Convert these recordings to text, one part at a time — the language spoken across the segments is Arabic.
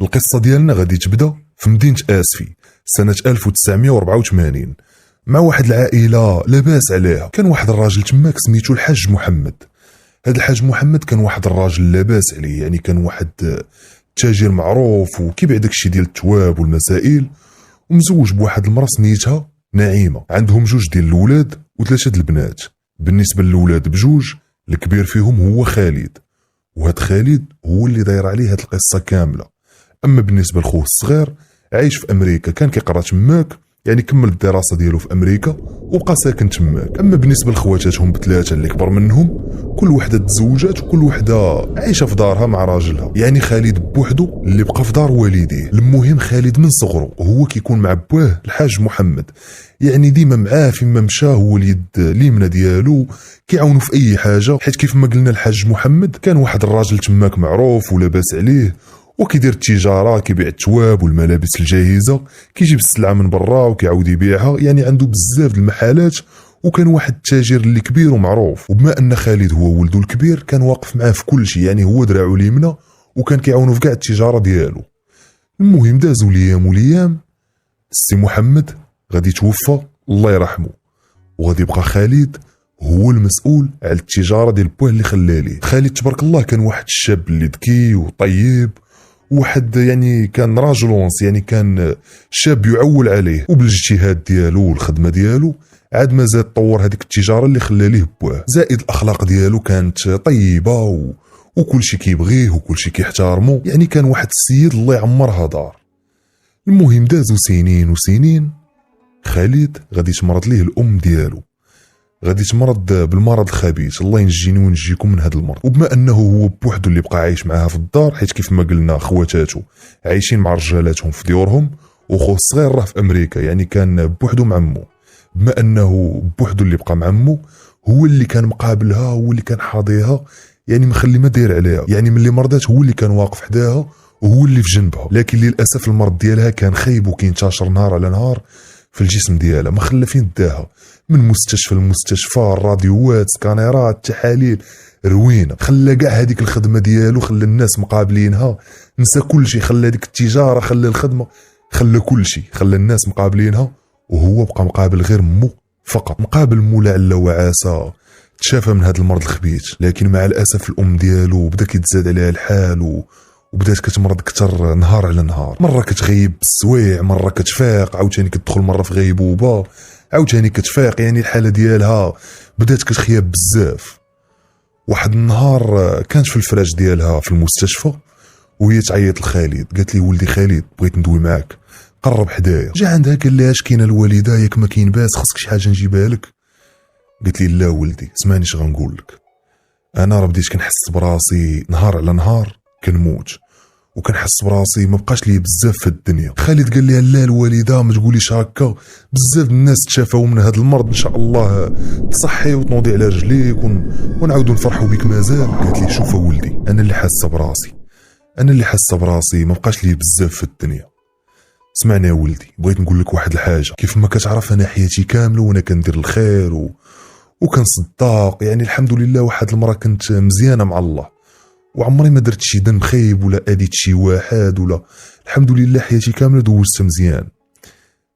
القصة ديالنا غادي تبدا في مدينة آسفي سنة 1984 مع واحد العائلة لاباس عليها. كان واحد الراجل تماك سميتو الحاج محمد. هذا الحاج محمد كان واحد الراجل لاباس عليه، يعني كان واحد تاجر معروف وكيبيع داكشي ديال التواب والمسائل، ومزوج بواحد المرأة سميتها نعيمة. عندهم جوج ديال الولاد وثلاثة د البنات. بالنسبة للولاد بجوج، الكبير فيهم هو خالد، وهاد خالد هو اللي داير عليه هاد القصة كاملة. اما بالنسبة لخوه الصغير عايش في امريكا، كان كيقرا تماك، يعني كمل الدراسة ديالو في امريكا وبقى ساكن تماك. اما بالنسبة لخواتاتهم بثلاثة اللي كبر منهم، كل وحدة تزوجات وكل وحدة عايشة في دارها مع راجلها. يعني خالد بوحدو اللي بقى في دار والديه. المهم خالد من صغره وهو كيكون مع بواه الحاج محمد، يعني ديما معاه فيما مشى، هو اليد اليمنى ديالو، كيعاونوا في اي حاجة. حيت كيف ما قلنا الحاج محمد كان واحد الراجل تماك معروف ولاباس عليه، وكيدير التجاره، كيبيع التواب والملابس الجاهزه، كيجيب السلعه من برا وكيعاود يبيعها، يعني عنده بزاف د المحلات. وكان واحد التاجر اللي كبير ومعروف. وبما ان خالد هو ولده الكبير كان واقف معاه في كل شيء، يعني هو دراعو اليمنى وكان كيعاونو في كاع التجاره ديالو. المهم دازوا الايام والايام، السي محمد غادي يتوفى الله يرحمه، وغادي يبقى خالد هو المسؤول على التجاره ديال بوه اللي خلى ليه. خالد تبارك الله كان واحد الشاب اللي ذكي وطيب، واحد يعني كان راجل ونص، يعني كان شاب يعول عليه، وبالاجتهاد ديالو والخدمه ديالو عاد ما زاد طور هذيك التجاره اللي خلى ليه بواه. زائد الاخلاق ديالو كانت طيبه وكل شيء كيبغيه وكل شيء كيحترمه، يعني كان واحد السيد الله يعمرها دار. المهم دازوا سنين وسنين، خالد غادي تمرض ليه الام ديالو، غادي تمرض بالمرض الخبيث، الله ينجيني ونجيكم من هذا المرض. وبما انه هو بوحدو اللي بقى عايش معاها في الدار، حيت كيف ما قلنا خواتاتو عايشين مع رجالاتهم في ديورهم، وخوه الصغير راه في امريكا، يعني كان بوحدو مع امه. بما انه بوحدو اللي بقى مع امه، هو اللي كان مقابلها، هو اللي كان حاضيها، يعني مخلي ما داير عليها، يعني ملي مرضات هو اللي كان واقف حداها وهو اللي في جنبها. لكن للاسف المرض ديالها كان خايب وكينتشر نهار على نهار في الجسم ديالها، ما خلى فين داها، من مستشفى لمستشفى، الراديوات، سكانيرات، تحاليل، روينه. خلى كاع هذيك الخدمه ديالو، خلى الناس مقابلينها، نسى كل شيء، خلى هذيك التجاره، خلى الخدمه، خلى كل شيء، خلى الناس مقابلينها، وهو بقى مقابل غير مو فقط. مقابل مو لعل وعسى تشافى من هذا المرض الخبيث. لكن مع الاسف الام ديالو بدا كيتزاد عليها الحال وبدات كتمرض اكثر نهار على نهار. مره كتغيب بالسويع، مره كتفيق، عاوتاني كتدخل مره في غيبوبه، عاوتاني كتفيق، يعني الحاله ديالها بدات كتخيب بزاف. واحد النهار كانت في الفراش ديالها في المستشفى وهي تعيط لخالد، قالت لي ولدي خالد بغيت ندوي معاك، قرب حدايا. جا عندها قال لها اش كاينه الوالده، ياك ما كاين باس، خصك شي حاجه نجيبها لك. قالت لي لا ولدي اسمعني اش غنقول لك، انا راه بديت كنحس براسي نهار على نهار كنموت، وكنحس براسي ما بقاش لي بزاف في الدنيا. خالد قال لي لا الوالده ما تقوليش هكا، بزاف الناس تشافوا من هذا المرض، ان شاء الله تصحي وتنوضي على رجليك ونعاودوا نفرحوا بك مازال. قالت لي شوف ولدي، انا اللي حاسه براسي، انا اللي حاسه براسي ما بقاش لي بزاف في الدنيا. اسمعني يا ولدي، بغيت نقول لك واحد الحاجه، كيف ما كتعرف انا حياتي كامله وانا كندير الخير وكنصدق، يعني الحمد لله واحد المره كنت مزيانه مع الله، وعمري ما درت شي ذنب خايب ولا اديت شي واحد، ولا الحمد لله حياتي كامله دوزتها مزيان.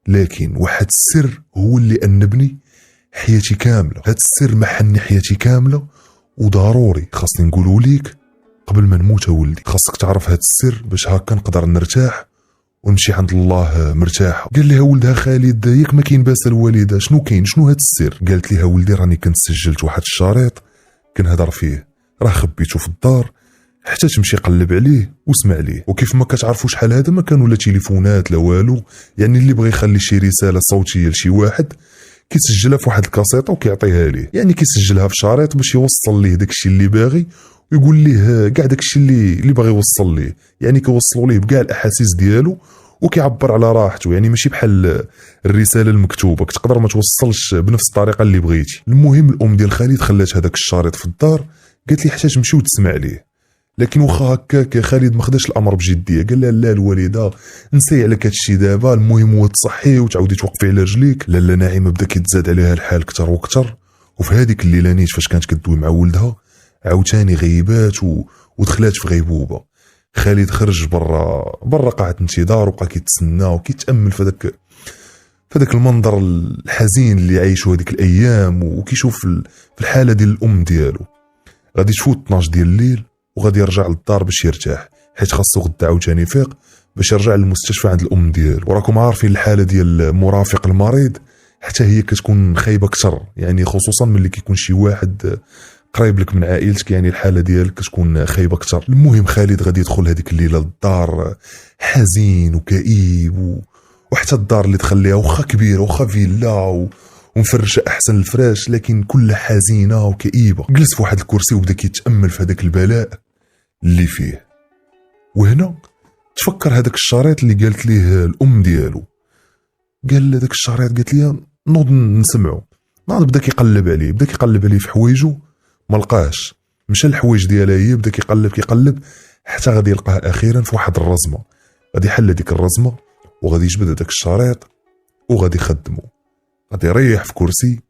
لكن واحد السر هو اللي انبني حياتي كامله، هاد السر محني حياتي كامله، وضروري خاصني نقولوا ليك قبل ما نموت يا ولدي. خاصك تعرف هاد السر باش هكا نقدر نرتاح ونمشي عند الله مرتاحه. قال لها ولدها خالد ياك ما كاين باس الوالده، شنو كاين، شنو هاد السر؟ قالت لها ولدي راني كنت سجلت واحد الشريط كنهضر فيه، راه خبيته في الدار حتى تمشي قلب عليه واسمع ليه. وكيف ما كتعرفوا شحال هذا ما كانوا لا تليفونات لا والو، يعني اللي بغى يخلي شي رساله صوتيه لشي واحد كيسجلها في واحد الكاسيطه وكيعطيها ليه، يعني كيسجلها في شريط باش يوصل ليه داكشي اللي باغي، ويقول ليه كاع داكشي اللي باغي يوصل ليه، يعني كيوصلوا ليه بكاع الاحاسيس ديالو، وكيعبر على راحته، يعني ماشي بحال الرساله المكتوبه كتقدر ما توصلش بنفس الطريقه اللي بغيتي. المهم الام ديال خالد خلات هذاك الشريط في الدار، قالت لي حتى تمشي وتسمع ليه. لكن واخا هكاك خالد ما خداش الامر بجديه، قال لها لا الوالده نسي عليك هادشي دابا، المهم هو تصحي وتعاودي توقفي على رجليك. لا نعيمه بدا كيتزاد عليها الحال اكثر واكثر، وفي هذيك الليله نيت فاش كانت كدوي مع ولدها عاوتاني غيبات ودخلات في غيبوبه. خالد خرج برا قاعة انتظار وبقى كيتسنى وكيتامل في هذاك المنظر الحزين اللي عايشوا هذيك الايام، وكيشوف في الحاله ديال الام ديالو. غادي تفوت 12 ديال الليل وغادي يرجع للدار باش يرتاح، حيت خاصو غدا عاوتاني يفيق باش يرجع للمستشفى عند الام ديالو. وراكم عارفين الحاله ديال مرافق المريض حتى هي كتكون خايبه اكثر، يعني خصوصا ملي كيكون شي واحد قريب لك من عائلتك، يعني الحاله ديالك كتكون خايبه اكثر. المهم خالد غادي يدخل هذيك الليله للدار حزين وكئيب، وحتى الدار اللي دخل واخا كبيره واخا فيلا ومفرشه احسن الفراش، لكن كلها حزينه وكئيبه. جلس في واحد الكرسي وبدا كيتامل في هذاك البلاء اللي فيه. وهنا تفكر هذاك الشريط اللي قالت ليه الام ديالو، قال هذاك الشريط قالت لي نوض نسمعه. ناض بدا كيقلب عليه في حوايجو، ما لقاش. مشى الحوايج ديالها هي، بدا كيقلب حتى غادي يلقاه اخيرا في واحد الرزمه. غادي يحل هذيك الرزمه وغادي يجبد هذاك الشريط وغادي يخدمه، غادي يريح في كرسي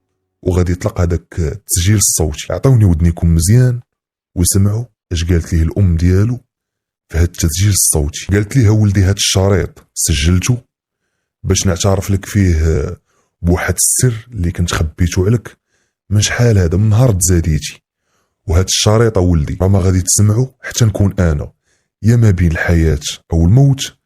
وغادي يطلق هذاك التسجيل الصوتي. عطوني ودنيكم مزيان وسمعوا اش قالت ليه الام ديالو في هذا التسجيل الصوتي. قالت ليه ولدي هذا الشريط سجلته باش نعترف لك فيه بواحد السر اللي كنت خبيته عليك من شحال هذا، من نهار تزاديتي. وهذا الشريط ولدي راه ما غادي تسمعه حتى نكون انا يا ما بين الحياه او الموت،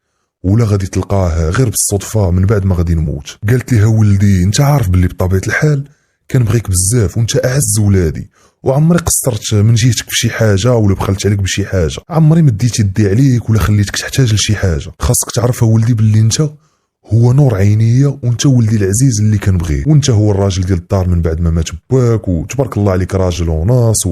ولا غادي تلقاه غير بالصدفه من بعد ما غادي نموت. قالت لي ولدي انت عارف باللي بطبيعه الحال كنبغيك بزاف وانت اعز ولادي، وعمري قصرت من جهتك في شي حاجه ولا بخلت عليك بشي حاجه، عمري مديت يدي عليك ولا خليتك تحتاج لشي حاجه. خاصك تعرف ولدي باللي انت هو نور عينيا، وانت ولدي العزيز اللي كنبغيه، وانت هو الراجل ديال الدار من بعد ما مات باك، وتبارك الله عليك راجل وناص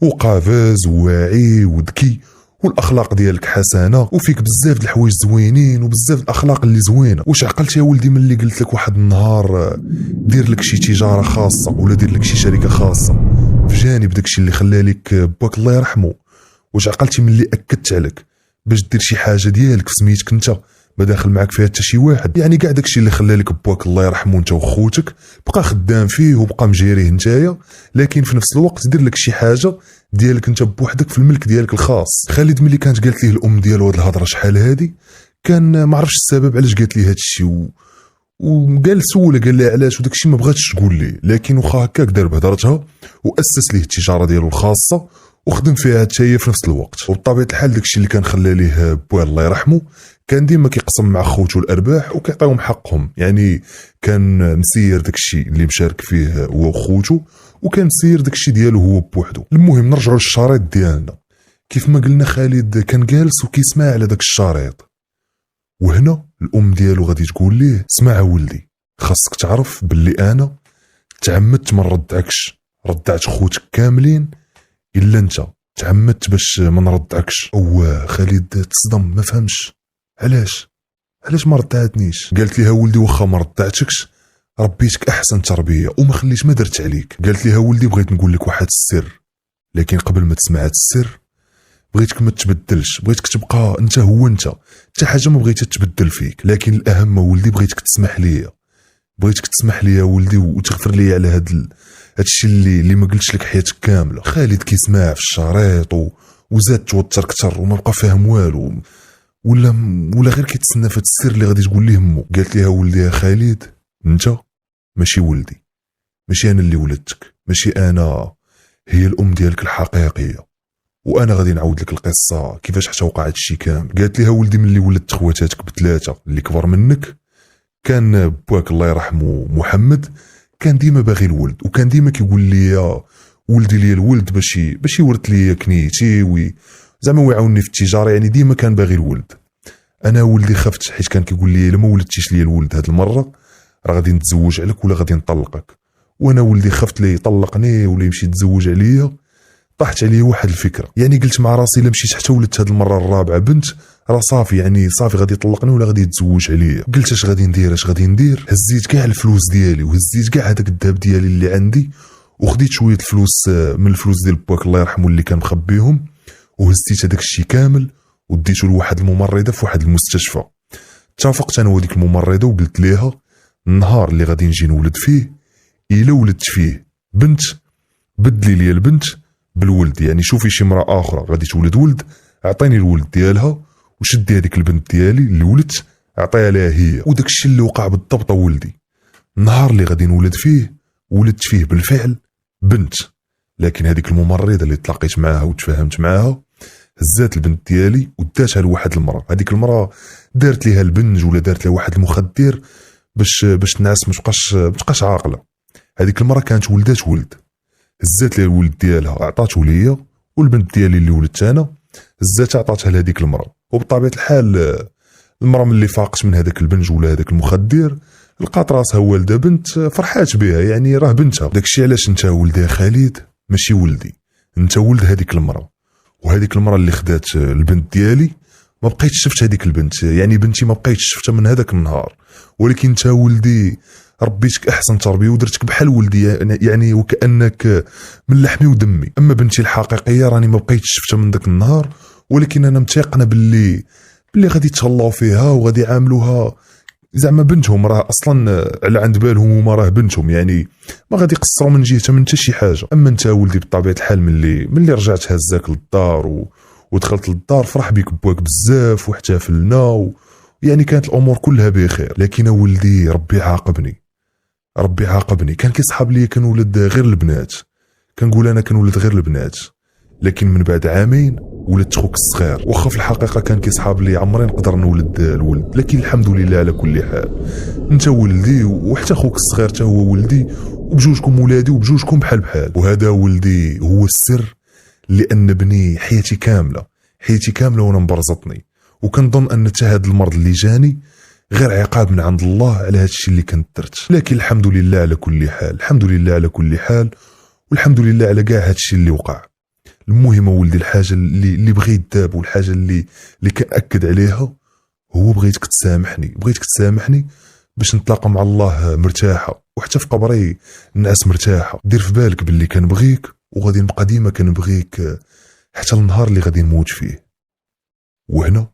وقافز وواعي وذكي، والاخلاق ديالك حسنه، وفيك بزاف د الحوايج زوينين وبزاف الاخلاق اللي زوينه. واش عقلت يا ولدي ملي قلت لك واحد النهار دير لك شي تجاره خاصه ولا دير لك شي شركه خاصه في جانب داكشي اللي خلى لك باك الله يرحمه؟ واش عقلتي ملي اكدت عليك باش دير شي حاجه ديالك في سميتك انت ما داخل معك فيها حتى شي واحد؟ يعني كاع داكشي اللي خلى لك باك الله يرحمه انت وخوتك بقى خدام فيه وبقى مجيريه نتايا، لكن في نفس الوقت دير لك شي حاجه ديالك انت بوحدك في الملك ديالك الخاص. خالد ملي كانت قالت ليه الام ديالو هاد الهضره شحال هادي، كان ما عرفش السبب علاش قالت ليه هاد الشيء، وقال سولها قال لها علاش، وداك الشيء ما بغاتش تقول ليه، لكن واخا هكاك دار بهضرتها واسس ليه التجاره ديالو الخاصه وخدم فيها حتى هي في نفس الوقت. وبطبيعه الحال داك الشيء اللي كان خلى ليه بوه الله يرحمه كان ديما كيقسم مع خوتو الارباح وكيعطيهم حقهم، يعني كان مسير داك الشيء اللي مشارك فيه هو وخوتو، وكان مسير داك الشيء ديالو هو بوحدو. المهم نرجعوا للشريط ديالنا. كيف ما قلنا خالد كان جالس وكيسمع على داك الشريط، وهنا الام ديالو غادي تقول ليه اسمع ولدي، خاصك تعرف باللي انا تعمدت ما نردعكش، ردعت خوتك كاملين الا انت، تعمدت باش ما نردعكش. او خالد تصدم ما فهمش علاش ما ردعتنيش. قالت لها ولدي واخا ما ردعتكش ربيتك احسن تربيه وما خليت ما درت عليك. قالت لها ولدي بغيت نقول لك واحد السر، لكن قبل ما تسمع هذا السر بغيتك ما تبدلش، بغيتك تبقى انت هو انت، حتى حاجه ما بغيتها تبدل فيك. لكن الاهم ولدي بغيتك تسمح لي ولدي وتغفر لي على هاد الشيء اللي ما قلتش لك حياتك كامله. خالد كيسمع في الشريط وزاد توتر كثر وما بقى فاهم والو، ولا غير كيتسنى في السر اللي غادي تقول ليه امه. قالت لها ولدي يا خالد انت ماشي ولدي، ماشي انا اللي ولدتك، ماشي انا هي الام ديالك الحقيقيه، وانا غادي نعاود لك القصه كيفاش حتى وقع هادشي كامل. قالت لها ولدي ملي ولدت خواتاتك بثلاثه اللي كبر منك، كان باك الله يرحمه محمد كان ديما باغي الولد، وكان ديما كيقول لي ولدي لي الولد باش يورث لي كنيتي زعما ويعاونني في التجاره، يعني ديما كان باغي الولد. انا ولدي خفت حيت كان كيقول لي الا ما ولدتيش لي الولد هاد المره راه غادي نتزوج عليك ولا غادي نطلقك، وانا ولدي خفت لي يطلقني ولا يمشي يتزوج عليا. طاحت عليه واحد الفكره، يعني قلت مع راسي الا مشيت حتى ولدت هاد المره الرابعه بنت راه صافي، يعني صافي غادي يطلقني ولا غادي يتزوج عليا. قلت اش غادي ندير، هزيت كاع الفلوس ديالي وهزيت كاع هذاك الذهب ديالي اللي عندي، وخديت شويه الفلوس من الفلوس ديال باك الله يرحمه اللي كان مخبيهم، وهزيت هذاك الشيء كامل وديته لواحد الممرضه في واحد المستشفى. اتفقت انا وديك الممرضه وقلت ليها النهار اللي غادي نجي نولد فيه الا ولدت فيه بنت بدلي لي البنت بالولد، يعني شوفي شي امراه اخرى غادي تولد ولد عطيني الولد ديالها وشدي هذيك البنت ديالي اللي ولدت عطيها لها هي. وداك الشيء اللي وقع بالضبط ولدي. النهار اللي غادي نولد فيه ولدت فيه بالفعل بنت، لكن هذيك الممرضه اللي تلاقيت معاها وتفاهمت معاها هزات البنت ديالي وداتها لواحد المراه. هذيك المراه دارت ليها البنج ولا دارت لها واحد المخدر باش الناس ما تبقاش عاقله. هذيك المراه كانت ولدات ولد، هزات لها الولد ديالها عطاتو ليا، والبنت ديالي اللي ولدت انا هزاتها عطاتها لهذيك المراه. وبطبيعه الحال المراه ملي فاقت من هذاك البنج ولا هذاك المخدر لقات راسها والده بنت، فرحات بها، يعني راه بنتها. داكشي علاش انت ولدي يا خالد ماشي ولدي، انت ولد هذيك المراه. وهذيك المراه اللي خدات البنت ديالي ما بقيتش شفت هذيك البنت، يعني بنتي ما بقيتش شفتها من هذاك النهار. ولكن انت ولدي ربيتك احسن تربيه ودرتك بحال ولدي، يعني وكانك من لحمي ودمي. اما بنتي الحقيقيه راني ما بقيتش شفتها من ذاك النهار، ولكن انا متيقنه باللي غادي يتهلاو فيها وغادي يعاملوها زعما بنتهم، راه اصلا على عند بالهم وما راه بنتهم، يعني ما غادي يقصروا من جهتها من حتى شي حاجه. اما انت ولدي بطبيعه الحال ملي رجعت هزاك للدار ودخلت للدار فرح بك بواك بزاف واحتفلنا يعني كانت الامور كلها بخير. لكن ولدي ربي عاقبني، كان كيصحاب لي كنولد غير البنات، كنقول انا كنولد غير البنات. لكن من بعد عامين ولدت خوك الصغير، واخا في الحقيقه كان كيصحاب لي عمري نقدر نولد الولد، لكن الحمد لله على كل حال. انت ولدي وحتى خوك الصغير حتى هو ولدي، وبجوجكم ولادي وبجوجكم بحال بحال. وهذا ولدي هو السر لان بني حياتي كامله وانا مبرزطني، وكنظن ان حتى هذا المرض اللي جاني غير عقاب من عند الله على هذا الشيء اللي كنت درت. لكن الحمد لله على كل حال، والحمد لله على كاع هذا الشيء اللي وقع. المهم ولدي الحاجه اللي بغيت داب والحاجه اللي كنأكد عليها هو بغيتك تسامحني باش نتلاقى مع الله مرتاحه، وحتى في قبري الناس مرتاحه. دير في بالك باللي كنبغيك وغادي نبقى ديما كنبغيك حتى النهار اللي غادي نموت فيه. وهنا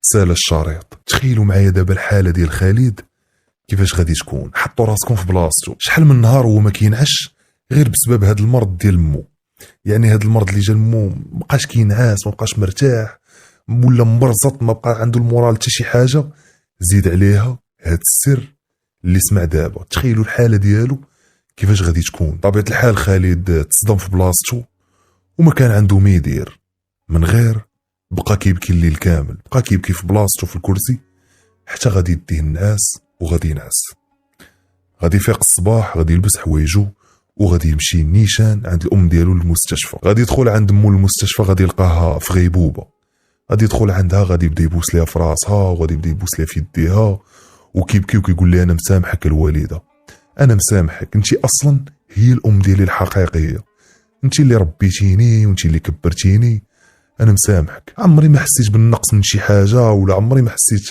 سال الشريط. تخيلوا معايا دابا الحاله ديال خالد كيفاش غادي تكون. حطوا راسكم في بلاصتو، شحال من نهار هو ما كينعش غير بسبب هذا المرض ديال مو. يعني هذا المرض اللي جا مو مابقاش كينعاس، مابقاش مرتاح، ولا مبرزط، ما بقى عنده المورال حتى شي حاجه. زيد عليها هذا السر اللي سمع دابا. تخيلوا الحاله ديالو كيفاش غادي تكون. طبيعه الحال خالد تصدم في بلاصتو وما كان عنده ما يدير من غير بقى كيبكي الليل كامل، بقى كيبكي في بلاصتو في الكرسي حتى غادي يديه النعاس وغادي ينعس. غادي يفيق الصباح، غادي يلبس حوايجو وغادي يمشي نيشان عند الام ديالو للمستشفى. غادي يدخل عند مول المستشفى، غادي يلقاها في غيبوبه. غادي يدخل عندها، غادي يبدا يبوس ليها في راسها وغادي يبدا يبوس ليها في يديها وكيبكي وكيقول لها انا مسامحك الوالده، انا مسامحك، انت اصلا هي الام ديالي الحقيقيه، انت اللي ربيتيني وانت اللي كبرتيني، انا مسامحك. عمري ما حسيت بالنقص من شي حاجه، ولا عمري ما حسيت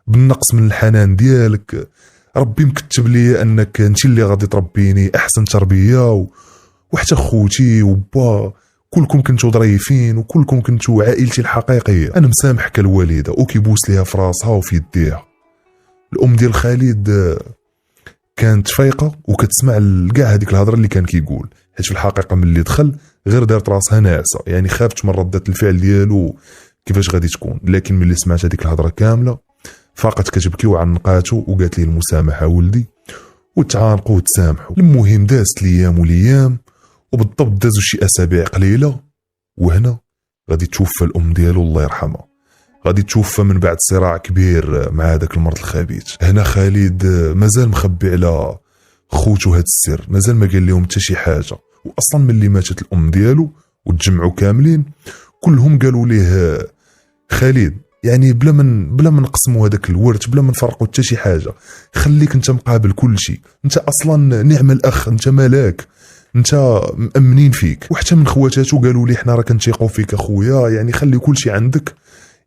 بالنقص من الحنان ديالك. ربي مكتب لي انك انت اللي غادي تربيني احسن تربيه، وحتى خوتي وبا كلكم كنتو ظريفين وكلكم كنتو عائلتي الحقيقيه. انا مسامحك الوالده. وكيبوس ليها في راسها وفي يديها. الام ديال خالد كانت فايقه وكتسمع كاع هذيك الهضره اللي كان كيقول، حيت في الحقيقه ملي دخل غير دارت راسها ناعسه، يعني خافت من رده الفعل ديالو كيفاش غادي تكون. لكن ملي سمعت هذيك الهضره كامله فاقت كتبكي وعنقاتو وقالت لي المسامحه ولدي، وتعانقوا وتسامحوا. المهم دازت الايام والايام، وبالضبط دازوا شي اسابيع قليله، وهنا غادي توفى الام ديالو الله يرحمها. غادي توفى من بعد صراع كبير مع هذاك المرض الخبيث. هنا خالد مازال مخبي على خوتو هاد السر، مازال ما قال لهم حتى شي حاجه. واصلا ملي ماتت الام ديالو وتجمعوا كاملين كلهم قالوا ليه خالد، يعني بلا ما نقسموا هذاك الورث، بلا ما نفرقوا حتى شي حاجه، خليك انت مقابل كل شيء، انت اصلا نعم الاخ، انت ملاك، انت مأمنين فيك. وحتى من خواتاتو قالوا لي حنا راه كنثيقوا فيك اخويا، يعني خلي كل شيء عندك.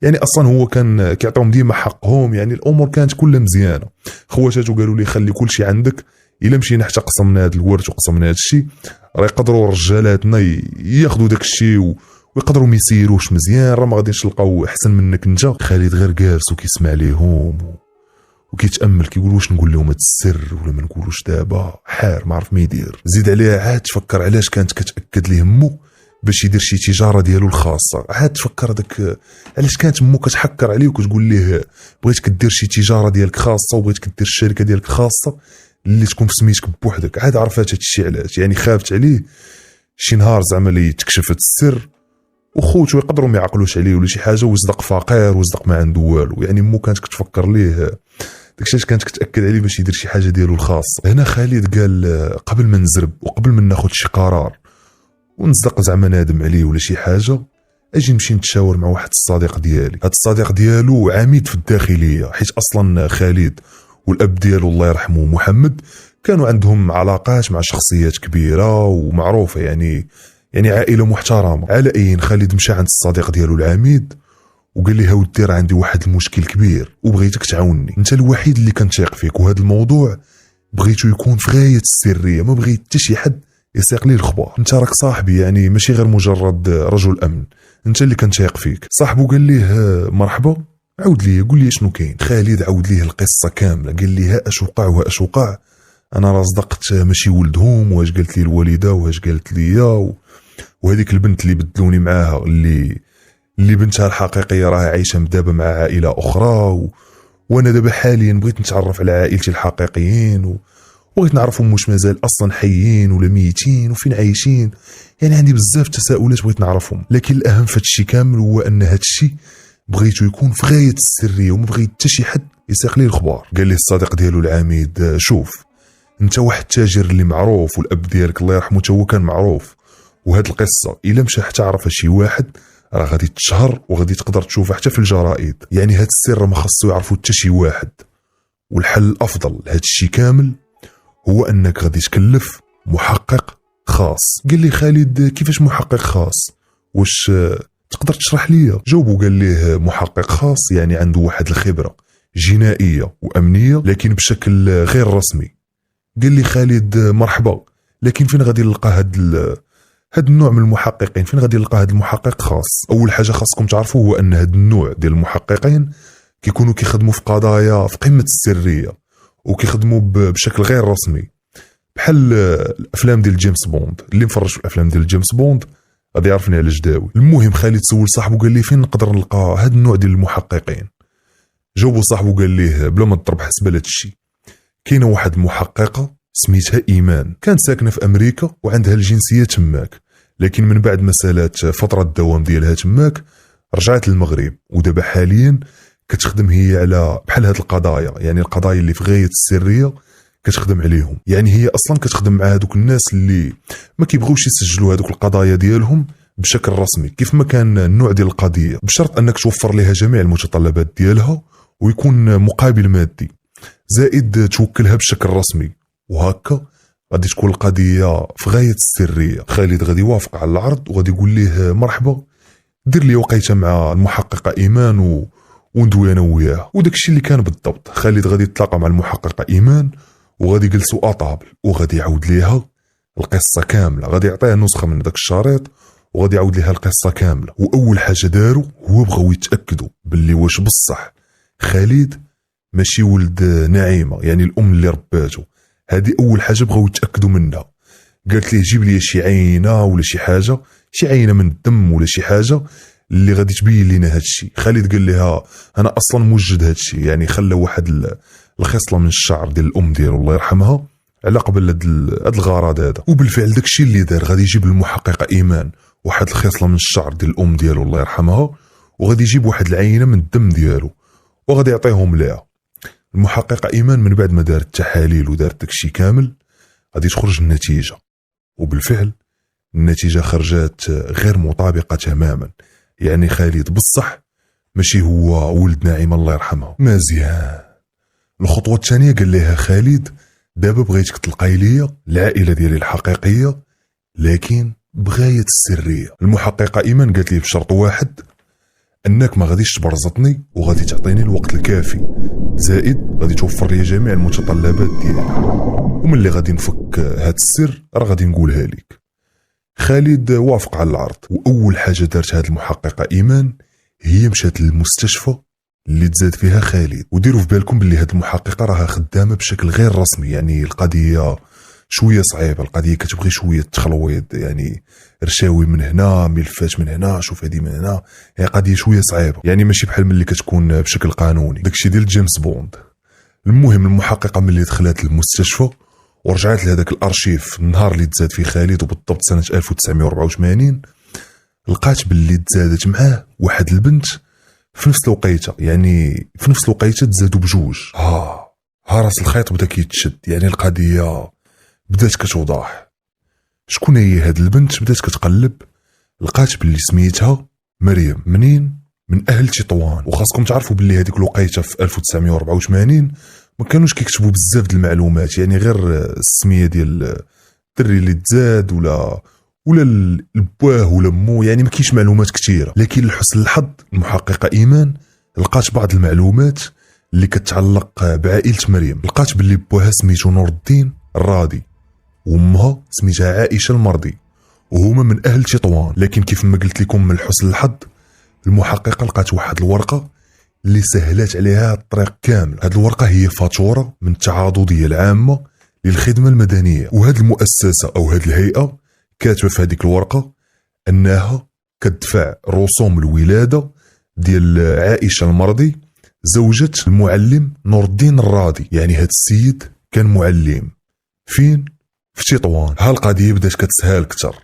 يعني اصلا هو كان كيعطيهم ديما حقهم، يعني الامور كانت كلها مزيانه. خواتاتو قالوا لي خلي كل شيء عندك، الا مشينا حتى قسمنا هذا الورث وقسمنا هذا الشيء راه يقدروا رجالاتنا ياخذوا داك الشيء ويقدروا ما يسيروش مزيان، راه ما غاديش نلقاو احسن منك انت. خالد غير جالس وكيسمع ليهم وكيتامل، كيقول واش نقول لهم هذا السر ولا ما نقولوش دابا، حار ما عرف ما يدير. زيد عليها عاد تفكر علاش كانت كتاكد ليه مو باش يدير شي تجاره ديالو الخاصه. عاد تفكر داك علاش كانت مو كتحكر عليه وكتقول ليه بغيتك دير شي تجاره ديالك خاصه وبغيتك دير الشركه ديالك خاصه اللي تكون في سميتك بوحدك. عاد عرفات هادشي علاش، يعني خافت عليه شي نهار زعما اللي يتكشف هاد السر وخوتو يقدروا ما يعقلوش عليه ولا شي حاجه ويصدق فقير ويصدق ما عنده والو. يعني مو كانت كتفكر ليه داكشي علاش كانت كتاكد عليه باش يدير شي حاجه ديالو الخاصه. هنا خالد قال قبل ما نزرب وقبل ما ناخذ شي قرار ونصدق زعما نادم عليه ولا شي حاجه، اجي نمشي نتشاور مع واحد الصديق ديالي. هاد الصديق ديالو عميد في الداخليه، حيت اصلا خالد والاب ديالو الله يرحمه محمد كانوا عندهم علاقات مع شخصيات كبيره ومعروفه، يعني عائله محترمه. على اي خالد مشى عند الصديق ديالو العميد وقال لي ودي راه عندي واحد المشكل كبير وبغيتك تعاونني، انت الوحيد اللي كنثيق فيك، وهذا الموضوع بغيتو يكون في غايه السريه، ما بغيت حتى شي حد يسيق لي الخبار. انت راك صاحبي، يعني ماشي غير مجرد رجل امن، انت اللي كنثيق فيك. صاحبو قال ليه مرحبا، عاود لي قول لي شنو كاين. خالد عاود ليه القصه كامله، قال لي ها اش وقع وها اش وقع، انا راه صدقت ماشي ولدهم، واش قالت لي الوالده واش قالت لي وهذيك البنت اللي بدلوني معاها اللي بنتها الحقيقيه راه عايشه دابا مع عائله اخرى، وانا دابا حاليا بغيت نتعرف على عائلتي الحقيقيين وبغيت نعرفهم واش مازال اصلا حيين ولا ميتين وفين عايشين. يعني عندي بزاف تساؤلات بغيت نعرفهم، لكن الاهم في هادشي كامل هو ان هادشي بغيتو يكون في غايه السريه وما بغيت حتى شي حد يسيق لي الخبار. قال لي الصديق ديالو العميد شوف، انت واحد تاجر اللي معروف والاب ديالك الله يرحمه تا هو كان معروف، وهاد القصه الا مشى حتى عرفها شي واحد راه غادي تشهر وغادي تقدر تشوفها حتى في الجرائد. يعني هاد السر ما خاصو يعرفو حتى شي واحد، والحل الافضل لهاد الشي كامل هو انك غادي تكلف محقق خاص. قال لي خالد كيفاش محقق خاص؟ واش تقدر تشرح لي؟ جاوبو قال ليه محقق خاص يعني عنده واحد الخبره جنائيه وامنيه لكن بشكل غير رسمي. قال لي خالد مرحبا، لكن فين غادي نلقى هاد النوع من المحققين؟ فين غادي نلقى هاد المحقق خاص؟ اول حاجه خاصكم تعرفوا هو ان هاد النوع ديال المحققين كيكونوا كيخدموا في قضايا في قمه السريه وكيخدموا بشكل غير رسمي، بحال الافلام ديال جيمس بوند. اللي مفرج في الافلام ديال جيمس بوند غادي يعرفني على جداوي. المهم خالد سول صاحبه قال لي فين نقدر نلقى هاد النوع ديال المحققين؟ جاوبو صاحبه قال ليه بلا ما تضرب حسبه لهاد الشيء، كاينه واحد المحققه سميتها ايمان، كانت ساكنه في امريكا وعندها الجنسيه تماك، لكن من بعد ما سالات فتره الدوام ديالها تماك رجعت للمغرب، ودابا حاليا كتخدم هي على بحال هاد القضايا، يعني القضايا اللي في غايه السريه كتخدم عليهم. يعني هي اصلا كتخدم مع هذوك الناس اللي ما كيبغيوش يسجلوا هذوك القضايا ديالهم بشكل رسمي كيف ما كان النوع ديال القضيه، بشرط انك توفر لها جميع المتطلبات ديالها ويكون مقابل مادي، زائد توكلها بشكل رسمي، وهكا غادي تكون القضيه في غايه السريه. خالد غادي يوافق على العرض وغادي يقول ليه مرحبا، دير لي وقيته مع المحققه ايمان وندوي انا وياها. وداك الشيء اللي كان بالضبط. خالد غادي يتلاقى مع المحققه ايمان وغادي يجلسوا اطابل وغادي يعاود ليها القصه كامله، غادي يعطيها نسخه من داك الشريط وغادي يعاود ليها القصه كامله. واول حاجه داروا هو بغاو يتاكدوا باللي واش بصح خالد ماشي ولد نعيمه، يعني الام اللي رباته. هذه اول حاجه بغاو يتاكدوا منها. قالت ليه جيب لي شي عينه ولا شي حاجه، شي عينه من الدم ولا شي حاجه اللي غادي تبين لنا هذا الشيء. خالد قال لها انا اصلا موجد هذا الشيء، يعني خلى واحد الخصله من الشعر ديال الام ديالو الله يرحمها على قبل هذا الغرض هذا. وبالفعل داك الشيء اللي دار، غادي يجيب المحققه ايمان واحد الخصله من الشعر ديال الام ديالو الله يرحمها، وغادي يجيب واحد العينه من الدم ديالو وغادي يعطيهم ليها. المحققه ايمان من بعد ما دارت التحاليل ودارت داك الشيء كامل غادي تخرج النتيجه، وبالفعل النتيجه خرجت غير مطابقه تماما. يعني خالد بصح ماشي هو ولد نعيمه الله يرحمها. مزيان. الخطوه الثانيه قال لها خالد دابا بغيتك تلقاي ليا العائله ديالي الحقيقيه لكن بغايه السريه. المحققه ايمان قالت لي بشرط واحد، انك ما غاديش تبرزطني وغادي تعطيني الوقت الكافي، زائد غادي توفر لي جميع المتطلبات ديالي، ومن اللي غادي نفك هاد السر راه غادي نقولها لك. خالد وافق على العرض، واول حاجه دارت هاد المحققه ايمان هي مشات للمستشفى اللي تزاد فيها خالد. وديروا في بالكم باللي هاد المحققه راها خدامه بشكل غير رسمي، يعني القضيه شويه صعيبه القضيه، كتبغي شويه تخلويض، يعني رشاوي من هنا، ملفات من هنا، شوف هذه من هنا، هي قضيه شويه صعيبه، يعني ماشي بحال ملي كتكون بشكل قانوني. داكشي ديال جيمس بوند. المهم المحققه ملي دخلت للمستشفى ورجعت لهذاك الارشيف النهار اللي تزاد فيه خالد، وبالضبط سنه 1984، لقات باللي تزادت معاه واحد البنت في نفس الوقيته، يعني في نفس الوقيته تزادوا بجوج. ها راس الخيط بدا كيتشد، يعني القضيه بدات كتوضح. شكون هي هاد البنت؟ بدات كتقلب، لقات باللي سميتها مريم. منين؟ من اهل تطوان. وخاصكم تعرفوا باللي هذيك الوقيته في 1984 ما كانوش كيكتبوا بزاف د المعلومات، يعني غير السميه ديال الدري اللي تزاد ولا البواه ولا مو، يعني ما كاينش معلومات كثيره. لكن لحسن الحظ المحققه ايمان لقات بعض المعلومات اللي كتعلق بعائله مريم. لقات باللي بوها سميتو نور الدين الراضي، وامها سميتها عائشه المرضي، وهما من اهل تطوان. لكن كيف ما قلت لكم من حسن الحظ المحققه لقات واحد الورقه اللي سهلات عليها الطريق كامل. هاد الورقه هي فاتوره من التعاضديه العامه للخدمه المدنيه، وهاد المؤسسه او هاد الهيئه كاتبه في هذيك الورقه انها كتدفع رسوم الولاده ديال عائشه المرضي زوجة المعلم نور الدين الراضي. يعني هاد السيد كان معلم فين؟ في تطوان. ها القضيه بدات كتسهل كتر.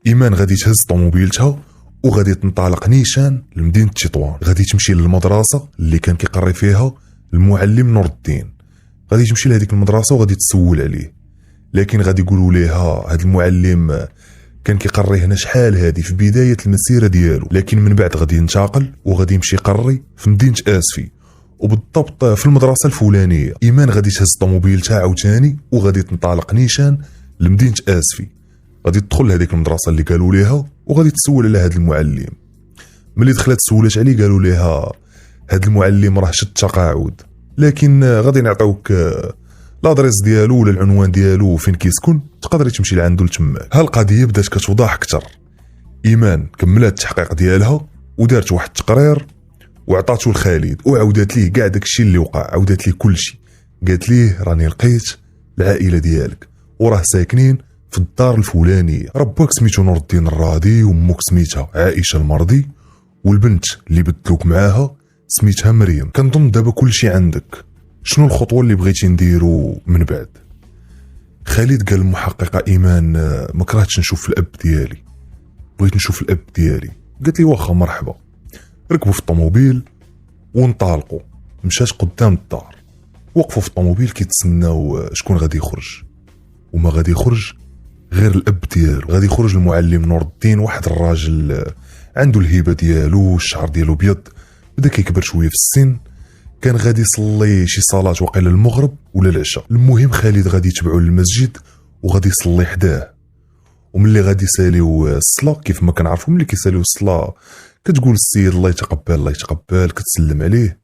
ايمان غادي تهز طوموبيلتها وغادي تنطلق نيشان لمدينه تطوان، غادي تمشي للمدرسه اللي كان كيقري فيها المعلم نور الدين. غادي تمشي لهذيك المدرسه وغادي تسول عليه، لكن غادي يقولوا ليها هذا المعلم كان كيقري هنا شحال هذه في بدايه المسيره ديالو، لكن من بعد غادي ينتقل وغادي يمشي يقري في مدينه اسفي، وبالضبط في المدرسه الفلانيه. ايمان غادي تهز طوموبيلتها عاوتاني وغادي تنطلق نيشان لمدينه اسفي، غادي تدخل لهذيك المدرسه اللي قالوا ليها وغادي تسول على هذا المعلم. ملي دخلت سولات عليه قالوا ليها هذا المعلم راه شد تقاعد، لكن غادي نعطيوك لادريس ديالو ولا العنوان ديالو فين كيسكن، تقدري تمشي لعندو لتماك. ها القضيه بدات كتوضح اكثر. ايمان كملات التحقيق ديالها ودارت واحد التقرير وعطاتو لخالد، وعاودات ليه كاع داكشي اللي وقع، عاودات ليه كلشي. قالت ليه راني لقيت العائله ديالك وراه ساكنين في الدار الفلانيه، رباك سميتو نور الدين الراضي، وامك سميتها عائشه المرضي، والبنت اللي بدلوك معاها سميتها مريم. كنظن دابا كلشي عندك، شنو الخطوه اللي بغيتي نديرو من بعد؟ خالد قال المحققه ايمان ما كرهتش نشوف الاب ديالي، بغيت نشوف الاب ديالي. قالت لي واخا مرحبا. ركبوا في الطوموبيل وانطلقوا. مشات قدام الدار، وقفوا في الطوموبيل كيتسناو شكون غادي يخرج، وما غادي يخرج غير الاب ديالو. غادي يخرج المعلم نور الدين، واحد الراجل عنده الهيبه ديالو، الشعر ديالو ابيض، بدا كيكبر شويه في السن، كان غادي يصلي شي صلاه وقيل المغرب ولا العشاء. المهم خالد غادي يتبعو للمسجد وغادي يصلي حداه. وملي غادي يساليو الصلاه كيف ما كنعرفوا ملي كيساليو الصلاه كتقول السيد الله يتقبل الله يتقبل، كتسلم عليه.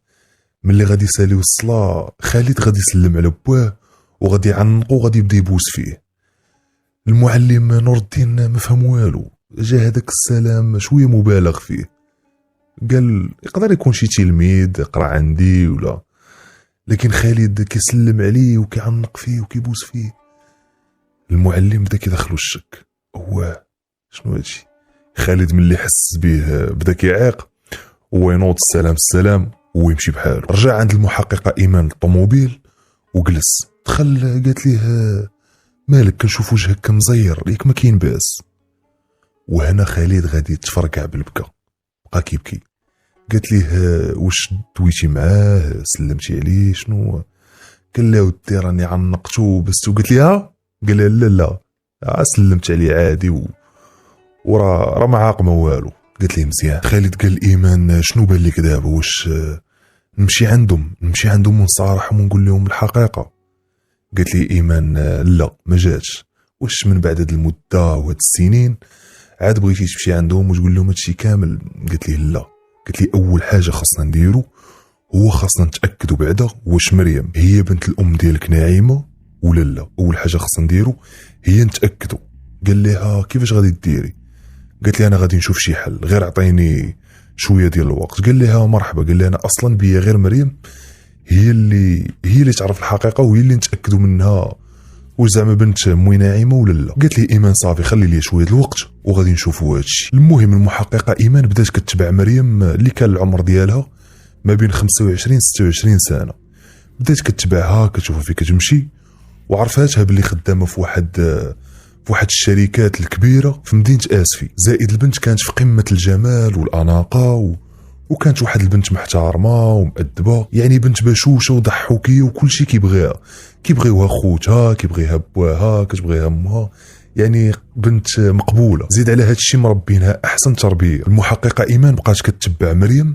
ملي غادي يساليو الصلاه خالد غادي يسلم على بواه وغادي يعنقو وغادي يبدا يبوس فيه. المعلم نور الدين ما فهم والو، جا هذاك السلام شويه مبالغ فيه، قال يقدر يكون شي تلميذ قرا عندي ولا، لكن خالد كيسلم عليه وكيعنق فيه وكيبوس فيه. المعلم بدا كيدخلو الشك، هو شنو هادشي؟ خالد ملي حس به بدا كيعيق وينوض السلام ويمشي بحاله. رجع عند المحققه ايمان الطوموبيل وجلس. دخل قالت ليه مالك كنشوف وجهك مزير، ليك ما كاين باس. وهنا خالد غادي يتفرقع بالبكا، بقى كيبكي. قالت ليه واش دويتي معاه، سلمتي عليه شنو؟ قال لها ودي راني عنقتو بس. قالت لها قال لها لا سلمت عليه عادي ورا ما عاق ما والو. قالت ليه مزيان. خالد قال ايمان شنو بان لك دابا، واش نمشي عندهم ونصارحهم ونقول لهم الحقيقه؟ قالت لي ايمان لا ما جاتش، واش من بعد هاد المده وهاد السنين عاد بغيتي تمشي عندهم وتقول لهم هادشي كامل؟ قالت لي لا. قالت لي اول حاجه خاصنا نديرو هو خاصنا نتاكدوا بعدا واش مريم هي بنت الام ديالك نعيمه ولا لا. اول حاجه خاصنا نديرو هي نتاكدوا. قال لها كيفاش غادي ديري؟ قالت لي انا غادي نشوف شي حل، غير عطيني شويه ديال الوقت. قال لها مرحبا. قال لي انا اصلا بيا غير مريم هي اللي تعرف الحقيقه وهي اللي نتاكدوا منها وزعما بنت موي ناعمه ولا لا. قالت لي ايمان صافي خلي لي شويه الوقت وغادي نشوفوا هادشي. المهم المحققه ايمان بدات كتبع مريم اللي كان العمر ديالها ما بين 25 26 سنه. بدات كتبعها كتشوفها فين كتمشي، وعرفاتها باللي خدامه في واحد الشركات الكبيره في مدينه اسفي. زائد البنت كانت في قمه الجمال والاناقه وكانت واحد البنت محترمه ومؤدبه، يعني بنت بشوشه وضحوكيه وكل شيء كيبغيوها خوتها، كيبغيها بواها، كتبغيها امها، يعني بنت مقبوله. زيد على هذا الشيء مربينها احسن تربيه. المحققه ايمان بقات كتتبع مريم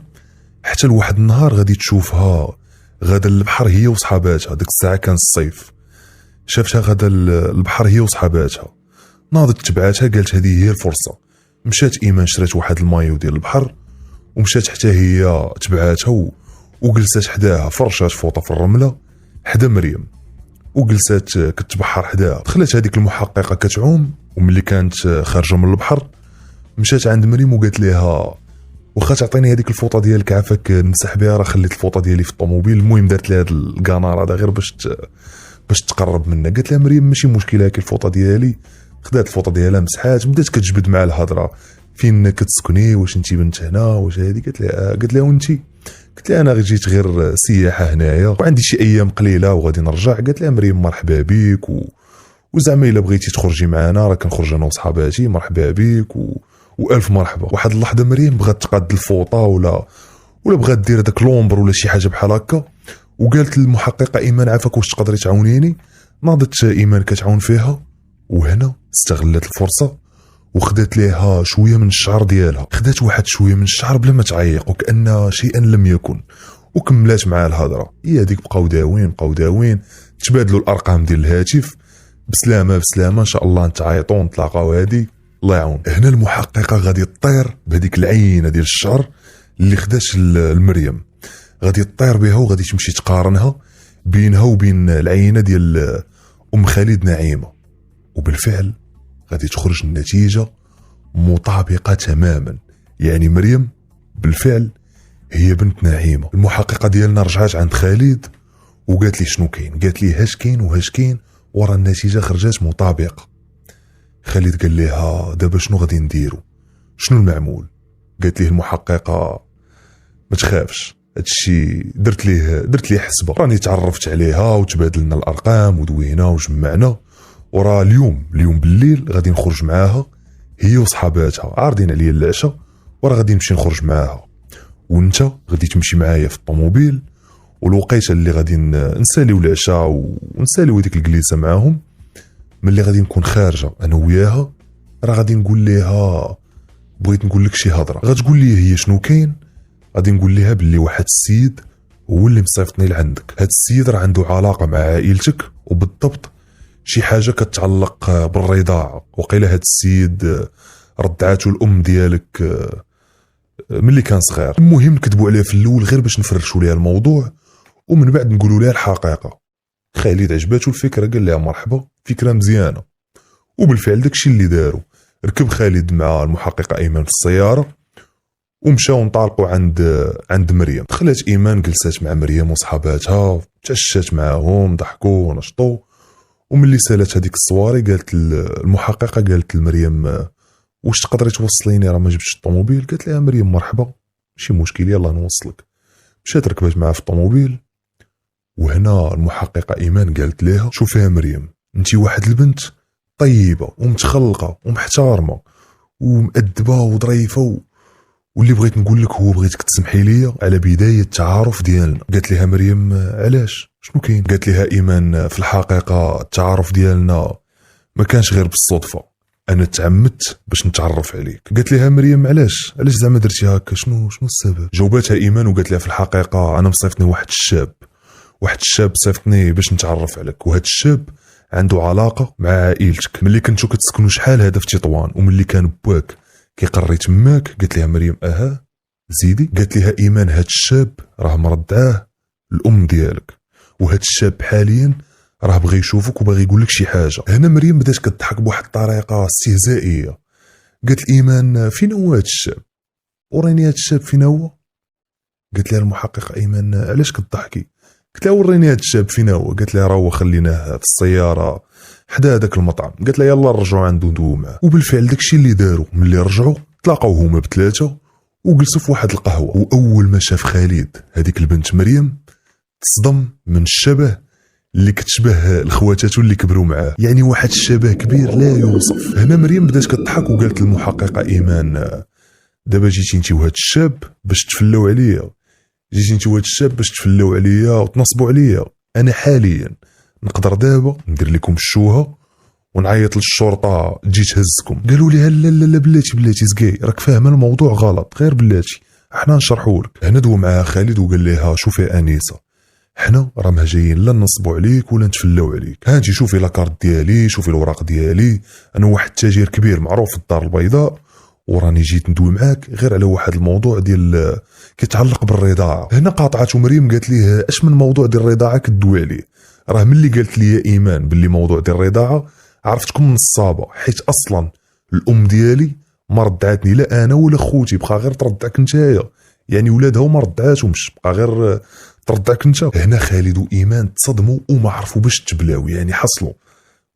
حتى لواحد النهار غادي تشوفها غادا للبحر هي وصحاباتها. ديك الساعه كان الصيف، شافتها غادا للبحر هي وصحاباتها، ناضت تبعاتها قالت هذه هي الفرصه. مشات ايمان شرات واحد المايو ديال البحر ومشات حتى هي تبعاتها وجلسات حداها، فرشات فوطه في الرمله حدا مريم وجلسات كتبحر حداها. دخلت هذيك المحققه كتعوم، وملي كانت خارجه من البحر مشات عند مريم وقالت لها واخا تعطيني هذيك الفوطه ديالك عافاك نمسح بها، راه خليت الفوطه ديالي في الطوموبيل. المهم دارت لها هذا الكانار هذا غير باش تقرب منها. قالت لها مريم ماشي مشكله هاك الفوطه ديالي. خدات الفوطه ديالها مسحات، بدات كتجبد مع الهضره فين كتسكني، واش انت بنت هنا واش هذه. قالت لها وانت؟ قلت لها انا جيت غير سياحه هنايا وعندي شي ايام قليله وغادي نرجع. قالت لها مريم مرحبا بك وزعما الا بغيتي تخرجي معنا راه كنخرج انا وصحاباتي، مرحبا بك والف مرحبا. واحد اللحظه مريم بغات تقاد الفوطه ولا بغات دير داك لومبر ولا شي حاجه بحال هكا، وقالت للمحققه ايمان عافاك واش تقدري تعاونيني. ناضت ايمان كتعاون فيها، وهنا استغلت الفرصه وخدات ليها شويه من الشعر ديالها. خدات واحد شويه من الشعر بلا ما تعيق وكأن شيئا لم يكن، وكملات معها الهضره. هي هذيك بقاو داوين تبادلوا الارقام ديال الهاتف. بسلامه ان شاء الله نتعايطوا نتلاقاو هادي الله يعاون. هنا المحققه غادي تطير بهذيك العينه ديال الشعر اللي خدات المريم، غادي تطير بها وغادي تمشي تقارنها بينها وبين العينه ديال ام خالد نعيمه. وبالفعل غادي تخرج النتيجه مطابقه تماما، يعني مريم بالفعل هي بنت نعيمه. المحققه ديالنا رجعت عند خالد وقالت لي شنو كاين، قالت لي هاش كاين وهاش كاين، ورا النتيجه خرجت مطابقه. خالد قال لها دابا شنو غادي نديرو، شنو المعمول؟ قالت ليه المحققه ما تخافش، هادشي درت ليه حسبه، راني تعرفت عليها وتبادلنا الارقام ودوينا وجمعنا، ورا اليوم بالليل غادي نخرج معاها هي وصحاباتها، عارضين عليا العشاء ورا غادي نمشي نخرج معاها، وانت غادي تمشي معايا في الطوموبيل، والوقيته اللي غادي نساليو العشاء ونساليو ديك الجليسه معاهم، ملي غادي نكون خارجه انا وياها راه غادي نقول ليها بغيت نقول لك شي هضره، غتقول لي هي شنو كاين. غادي نقول لها باللي واحد السيد هو اللي مصيفطني لعندك، هاد السيد راه عنده علاقه مع عائلتك، وبالضبط شي حاجه كتعلق بالرضاعه. وقيله هاد السيد رضعاتو الام ديالك ملي كان صغير. المهم نكذبوا عليه في الاول غير باش نفرشوا ليها الموضوع، ومن بعد نقولوا لها الحقيقه. خالد عجباتو الفكره، قال لها مرحبا، فكره مزيانه. وبالفعل داكشي اللي داروا، ركب خالد مع المحققه ايمان في السياره ومشاو انطلقوا عند مريم. دخلت ايمان جلسات مع مريم وصحاباتها، تعشات معاهم، ضحكوا ونشطوا. وملي سالت هذيك الصواري قالت المحققه قالت لمريم واش تقدري توصليني، راه ما جبتش الطوموبيل. قالت لها مريم مرحبا ماشي مشكل يلا نوصلك. مشات ركبت معها في الطوموبيل. وهنا المحققه ايمان قالت لها شوفي يا مريم، انت واحد البنت طيبه ومتخلقه ومحترمه ومؤدبه وظريفه، واللي بغيت نقول لك هو بغيتك تسمحي لي على بدايه التعارف ديالنا. قالت لها مريم علاش شنو كاين؟ قالت لها ايمان في الحقيقه التعارف ديالنا ما كانش غير بالصدفه، انا تعمدت باش نتعرف عليك. قالت لها مريم علاش زعما درتي هكا، شنو السبب؟ جاوباتها ايمان وقالت لها في الحقيقه انا مصيفطني واحد الشاب صيفطني باش نتعرف عليك، وهذا الشاب عنده علاقه مع عائلتك، ملي كنتو كتسكنوا شحال هذا في تطوان، وملي كان باك كيقري تماك. قالت لها مريم زيدي. قالت لها ايمان هاد الشاب راه مرضعاه الام ديالك، وهاد الشاب حاليا راه بغى يشوفك وبغى يقول لك شي حاجه. هنا مريم بدات كتضحك بواحد الطريقه استهزائيه. قالت ايمان فين هو هاد الشاب، وريني هاد الشاب فين هو. قالت لها المحققه ايمان علاش كتضحكي؟ قلت لها وريني هاد الشاب فين هو. قالت لها راه هو خليناه في السياره حدا هذاك المطعم. قالت لها يلا نرجعوا عنده ندويو معاه. وبالفعل داكشي اللي داروا، ملي رجعوا تلاقاو هما بثلاثه وجلسوا في واحد القهوه. واول ما شاف خالد هذيك البنت مريم تصدم من الشبه اللي كتشبه الخواتاتو اللي كبروا معاه، يعني واحد الشبه كبير لا يوصف. هنا مريم بدات كتضحك وقالت للمحققه ايمان دابا جيتي انت وهاد الشاب باش تفلاو عليا، جيتي انت وهاد الشاب باش تفلاو عليا وتنصبوا عليا. انا حاليا نقدر دابا ندير لكم الشوهه ونعيط للشرطه تجي تهزكم. قالوا لي لا لا لا بلاتي زكاي، راك فاهمه الموضوع غلط، غير بلاتي احنا نشرحوا لك. هنا دوا معها خالد وقال لها شوفي انيسه، حنا راه ما جايين لا نصبوا عليك ولا نتفلاو عليك. ها انت شوفي لاكارت ديالي، شوفي الوراق ديالي، انا واحد التاجر كبير معروف في الدار البيضاء وراني جيت ندوي معاك غير على واحد الموضوع ديال كيتعلق بالرضاعه. هنا قاطعته مريم قالت ليه اش من موضوع ديال الرضاعه كدوي عليه؟ راه ملي قالت لي ايمان باللي موضوع ديال الرضاعه عرفتكم نصابه، حيت اصلا الام ديالي ما ردعتني لا انا ولا خوتي، بقى غير تردعك نتايا، يعني ولادها وما ردعاتهمش، بقى غير تردعك انت. هنا خالد وايمان تصدموا وما عرفوا باش تبلاو، يعني حصلوا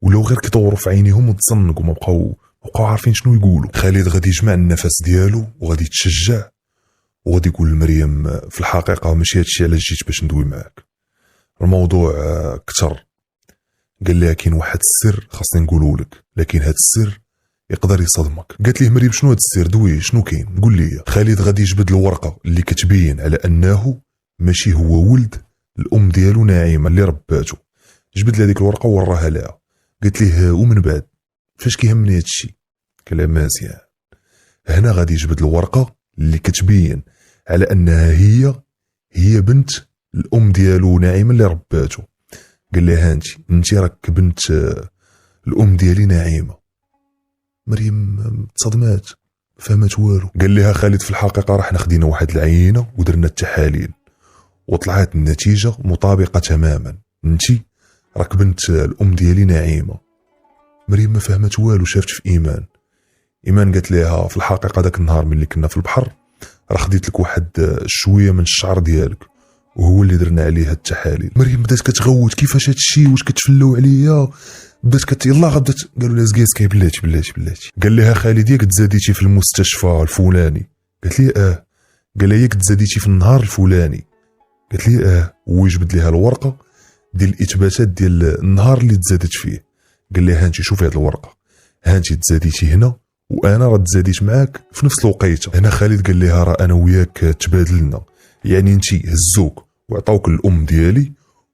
ولاو غير كيدوروا في عينيهم وتصنقوا، ما بقاو عارفين شنو يقولوا. خالد غادي يجمع النفس ديالو وغادي يتشجع وغادي يقول لمريم في الحقيقه ماشي هادشي علاش جيت باش ندوي معاك، الموضوع كتر. قال لها كاين واحد السر خاصني نقولوا لك، لكن هاد السر يقدر يصدمك. قالت ليه مريم شنو هاد السر؟ دوي شنو كاين قول لي. خالد غادي يجبد الورقه اللي كتبين على انه ماشي هو ولد الام ديالو ناعمه اللي رباتو. جبد لها ديك الورقه ووراها لها. قالت ليه ومن بعد فاش كيهمني هادشي؟ قال لها مزيان. هنا غادي يجبد الورقه اللي كتبين على انها هي بنت الام ديالو ناعمه اللي رباتو. قال لها انت راك بنت الام ديالي ناعمه. مريم تصدمات فهمت والو. قال لها خالد في الحقيقه راه حنا خدينا واحد العينه ودرنا التحاليل وطلعت النتيجه مطابقه تماما، انت راك بنت الام ديالي ناعمه. مريم ما فهمت والو، شافت في ايمان قالت لها في الحقيقه داك النهار ملي كنا في البحر راه خديت لك واحد شويه من الشعر ديالك وهو اللي درنا عليه التحاليل. مريم بدات كتغوت كيفاش هادشي، واش كتفلوا عليا؟ بدات يلا غدات. قالوا لها زكي بلاتي. قال لها خالد ياك تزاديتي في المستشفى الفلاني؟ قالت لي قال لها ياك تزاديتي في النهار الفلاني؟ قالت لي ويجبد لها الورقه ديال الاثباتات ديال النهار اللي تزادت فيه. قال لها انت شوفي هذه الورقه، انت تزاديتي هنا وانا راه تزاديت معاك في نفس الوقيته. هنا خالد قال لها راه انا وياك تبادلنا، يعني انت هزوك وعطاوك الام ديالي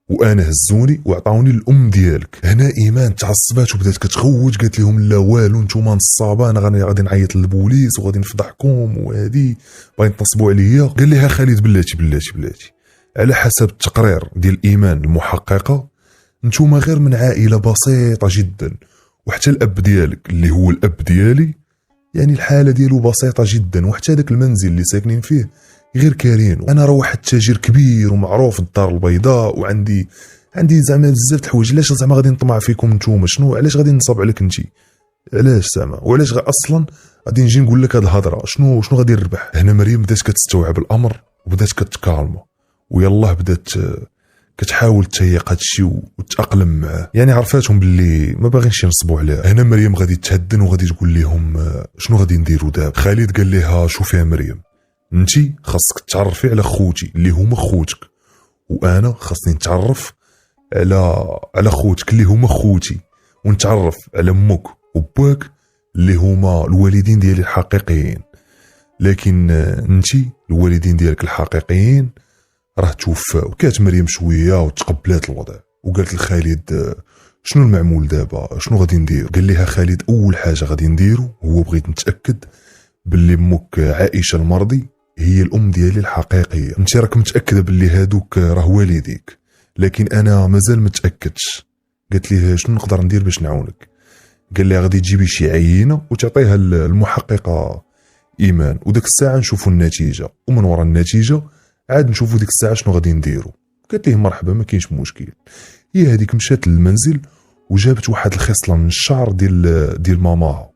وانا هزوني وعطاوني الام ديالك. هنا ايمان تعصبات وبدات كتغوت، قالت لهم لا والو نتوما نصابه، انا غادي نعيط للبوليس وغادي نفضحكم وهادي باغي تنصبوا عليا. قال لها خالد بلاتي على حسب التقرير ديال ايمان المحققه نتوما غير من عائله بسيطه جدا، وحتى الاب ديالك اللي هو الاب ديالي يعني الحاله ديالو بسيطه جدا، وحتى داك المنزل اللي ساكنين فيه غير كارين. انا راه واحد التاجر كبير ومعروف في الدار البيضاء وعندي زعما بزاف د الحوايج، علاش زعما غادي نطمع فيكم نتوما؟ شنو علاش غادي نصاب عليك انت؟ علاش زعما وعلاش اصلا غادي نجي نقول لك هاد الهضره؟ شنو غادي نربح؟ هنا مريم بدات كتستوعب الامر وبدات كتكالما ويلاه بدات كتحاول تهيق هادشي وتأقلم معاه، يعني عرفاتهم باللي ما باغينش ينصبوا عليها. هنا مريم غادي تهدن وغادي تقول لهم شنو غادي نديروا دابا. خالد قال لها شوفي يا مريم، انت خاصك تعرفي على خوتي اللي هما خوتك، وانا خاصني نتعرف على خوتك اللي هما خوتي، ونتعرف على امك وباك اللي هما الوالدين ديالي الحقيقيين. لكن انت الوالدين ديالك الحقيقيين راه توفاو. كانت مريم شويه وتقبلات الوضع وقالت لخالد شنو المعمول دابا، شنو غادي ندير؟ قال لها خالد اول حاجه غادي نديرو هو بغيت نتاكد باللي امك عائشه المرضي هي الام ديالي الحقيقيه. انت راك متاكده باللي هادوك راه والديك؟ لكن انا مازال متاكدش. قالت ليه شنو نقدر ندير باش نعاونك؟ قال لها غادي تجيبي شي عينه وتعطيها المحققه ايمان، وداك الساعه نشوفوا النتيجه، ومن وراء النتيجه عاد نشوفوا ديك الساعه شنو غادي نديروا. قالت ليه مرحبا ما كاينش مشكل. هي هذيك مشات للمنزل وجابت واحد الخصله من الشعر ديال ماماها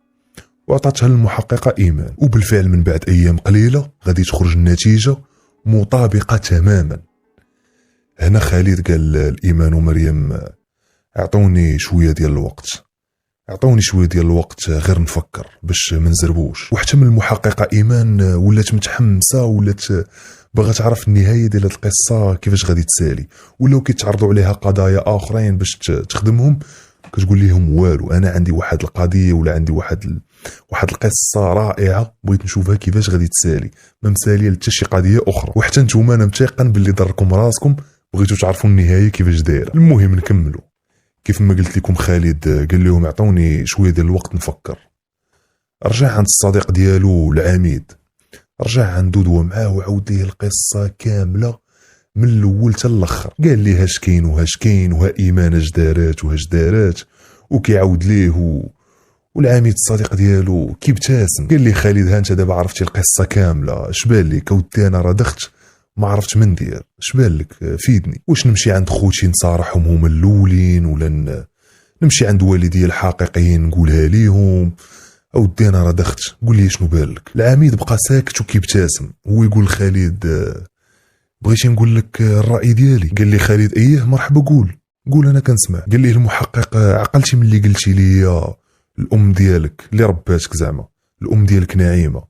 وعطاتها للمحققه ايمان، وبالفعل من بعد ايام قليله غادي تخرج النتيجه مطابقه تماما. هنا خالد قال لايمان ومريم اعطوني شويه ديال الوقت، اعطوني شويه ديال الوقت غير نفكر باش ما نزربوش. وحتى من المحققه ايمان ولات متحمسه، ولات باغا تعرف النهايه ديال هاد القصه كيفاش غادي تسالي، ولاو كيتعرضوا عليها قضايا اخرين باش تخدمهم، كتقول لهم والو، انا عندي واحد القضيه ولا عندي واحد القصه رائعه بغيت نشوفها كيفاش غادي تسالي، ما مساليه حتى شي قضيه اخرى. وحتى نتوما انا متيقن باللي ضركم راسكم بغيتوا تعرفوا النهايه كيفاش دايره. المهم نكملوا. كيف ما قلت لكم خالد قال لهم اعطوني شويه ديال الوقت نفكر. رجع عند الصديق ديالو العميد، رجع عنده دوا معاه وعاود ليه القصه كامله من الاول حتى الاخر. قال لي هاش كاين وهاش كاين وها ايمان اش دارات وهاش دارات، وكيعاود ليه والعميد الصديق ديالو كيبتسم. قال لي خالد ها انت دابا عرفتي القصه كامله، اش بان لك اودي؟ انا راه دخت ما عرفت من ندير، اش بان لك؟ فيدني. واش نمشي عند خوتي نصارحهم هما الاولين، ولا نمشي عند والدي الحقيقيين نقولها ليهم؟ اودي انا راه دخت، قول لي شنو بان لك؟ العميد بقى ساكت وكيبتسم، هو يقول خالد بغيتي نقول لك الراي ديالي؟ قال لي خالد ايه مرحبا، قول انا كنسمع. قال لي المحقق عقلتي من اللي قلتي لي الام ديالك اللي رباتك، زعما الام ديالك نعيمه،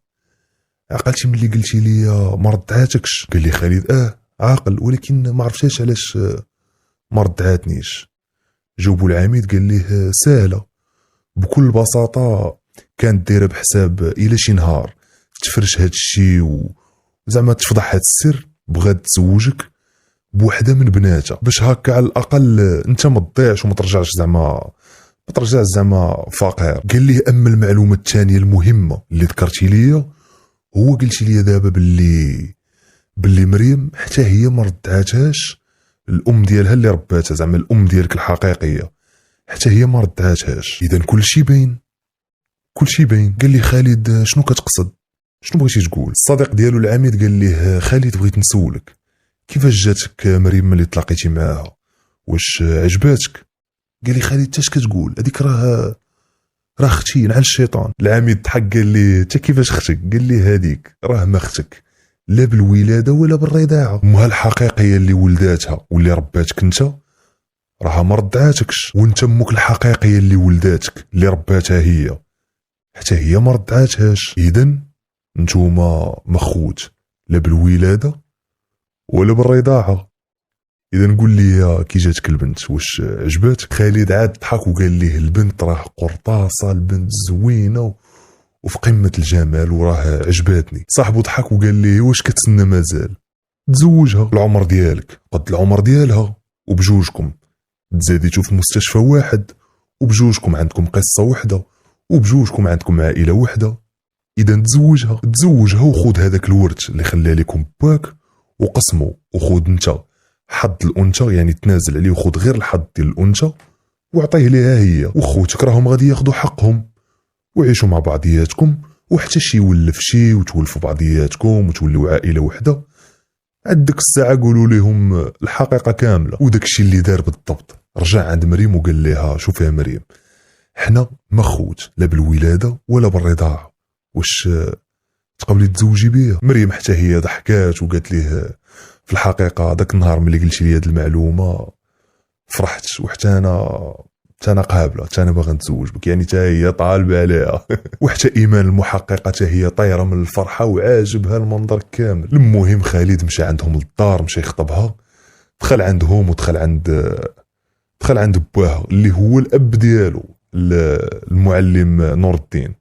عقلتي من اللي قلتي لي ما ردعاتكش؟ قال لي خالد عاقل، ولكن ما عرفتش علاش ما ردعاتنيش. جاوبوا العميد قال ليه سهله، بكل بساطه كانت دايره بحساب الى شي نهار تفرش هاد الشيء وزعما تفضح هاد السر، بغات تزوجك بوحده من بناتها، باش هكا على الاقل انت ما تضيعش وما ترجعش زعما فقير. قال ليه اما المعلومه الثانيه المهمه اللي ذكرتي ليا، هو قلتي لي دابا باللي مريم حتى هي ما ردعاتهاش الام ديالها اللي رباتها، زعما الام ديالك الحقيقيه حتى هي ما ردعاتهاش. اذا كل شيء باين. قال لي خالد شنو كتقصد؟ شنو بغيتي تقول؟ الصديق ديالو العميد قال ليه خالد بغيت نسولك كيفاش جاتك مريم ملي تلاقيتي معاها، واش عجباتك؟ قال لي خالد اش كتقول؟ هذيك راه اختي نعل الشيطان. العميد ضحك قال لي انت كيفاش اختك؟ قال لي هذيك راه ما اختك لا بالولاده ولا بالرضاعه، امها الحقيقيه اللي ولداتها واللي رباتك انت راها ما ردعاتكش، وانت امك الحقيقيه اللي ولداتك اللي رباتها هي حتى هي ما ردعاتهاش. اذا نتوما مخوت لا بالولاده ولا بالرضاعه. اذا نقول لي كي جاتك البنت واش عجباتك؟ خالد عاد ضحك وقال ليه البنت راه قرطاسه، البنت زوينه وفي قمه الجمال وراه عجباتني. صاحبو ضحك وقال ليه واش كتسنى مازال؟ تزوجها، العمر ديالك قد العمر ديالها، وبجوجكم تزاديتو في مستشفى واحد، وبجوجكم عندكم قصه وحده، وبجوجكم عندكم عائله وحده. اذا تزوجها وخذ هذاك الورث اللي خلى لكم باك وقسمه، وخذ انت حظ الانثى، يعني تنازل عليه وخذ غير الحظ ديال الانثى وعطيه ليها هي، وخوتك راهم غادي ياخذوا حقهم وعيشوا مع بعضياتكم، وحتى شي يولف شي وتولفوا بعضياتكم وتولوا عائله وحده. عندك الساعه قولوا لهم الحقيقه كامله. وداك الشيء اللي دار بالضبط. رجع عند مريم وقال لها شوفي يا مريم، حنا ما خوت لا بالولاده ولا بالرضاعه، واش تقبلي تزوجي بيا؟ مريم حتى هي ضحكات وقالت ليه في الحقيقه داك النهار ملي قلتي لي هذه المعلومه فرحت، وحتى انا قابله، حتى انا باغا نتزوج بك، يعني حتى هي طالبه عليها. وحتى ايمان المحققه حتى هي طايره من الفرحه وعاجبها المنظر كامل. المهم خالد مشى عندهم للدار، مشى يخطبها، دخل عندهم ودخل عند باها اللي هو الاب ديالو المعلم نور الدين.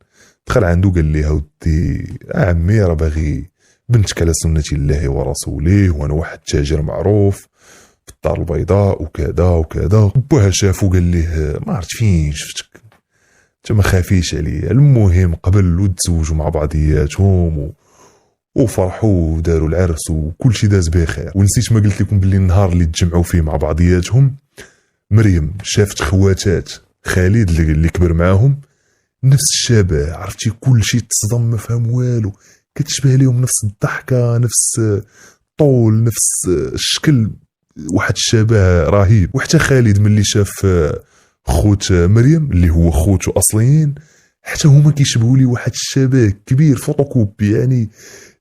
دخل عنده قال ليه ودي عمي راه باغي بنتك على سنة الله ورسوله، وانا واحد تاجر معروف في الدار البيضاء وكذا وكذا. باها شافو قال ليه ما عرفت فين شفتك انت، ما خافيش عليا. المهم قبل وتزوجوا مع بعضياتهم وفرحوا وداروا العرس وكل شيء داز بخير. ونسيت ما قلت لكم باللي النهار اللي تجمعوا فيه مع بعضياتهم مريم شافت خواتات خالد اللي كبر معاهم نفس الشبه، عرفتي كل شيء تصدم ما فهم والو، كتشبه لهم نفس الضحكه نفس الطول نفس الشكل، واحد الشبه رهيب. وحتى خالد ملي شاف خوت مريم اللي هو خوته اصليين حتى هما كيشبهوا لي واحد الشبه كبير فوتوكوبي، يعني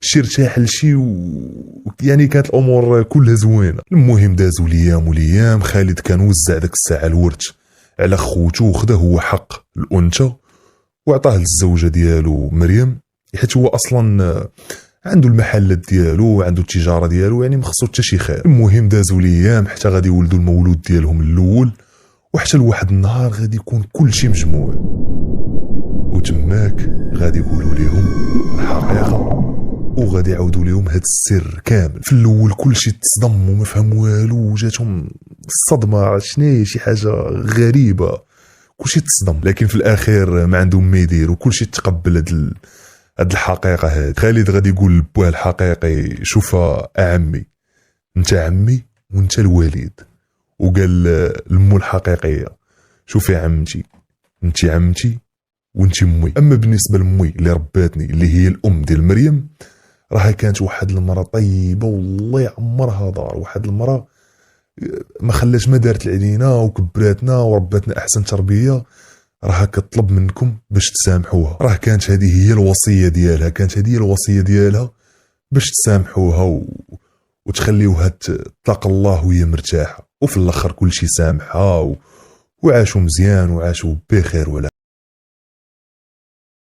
شي ارتاح لشي يعني كانت الامور كلها زوينه. المهم دازوا ليام وليام، خالد كان وزع داك الساعه الورث على خوتو وخدا هو حق الانثى وعطاه للزوجه ديالو مريم، حيت هو اصلا عنده المحلات ديالو وعنده التجاره ديالو، يعني ما خصو حتى شي خير. المهم دازوا ليام حتى غادي يولدوا المولود ديالهم الاول، وحتى لواحد النهار غادي يكون كل شيء مجموع، وتماك غادي يقولوا لهم الحقيقه وغادي يعاودوا لهم هاد السر كامل. في الاول كل شيء تصدم وما فهم والو، وجاتهم الصدمه، شنو شي حاجه غريبه، كل شيء تصدم. لكن في الاخير ما عندهم ما يديروا، كل شيء تقبل هاد الحقيقه. هاد خالد غادي يقول لبوه الحقيقي شوف عمي، انت عمي وانت الوالد. وقال لمو الحقيقيه شوفي عمتي، انت عمتي وانت امي. اما بالنسبه لامي اللي رباتني اللي هي الام ديال مريم، راها كانت واحد المراه طيبه والله يعمرها دار، واحد المراه ما خلات ما دارت علينا وكبراتنا ورباتنا احسن تربيه. راها كطلب منكم باش تسامحوها، راه كانت هذه هي الوصيه ديالها، كانت هذه الوصيه ديالها باش تسامحوها وتخليوها تلاقى الله وهي مرتاحه. وفي الاخر كل شيء سامحها وعاشوا مزيان وعاشوا بخير ولا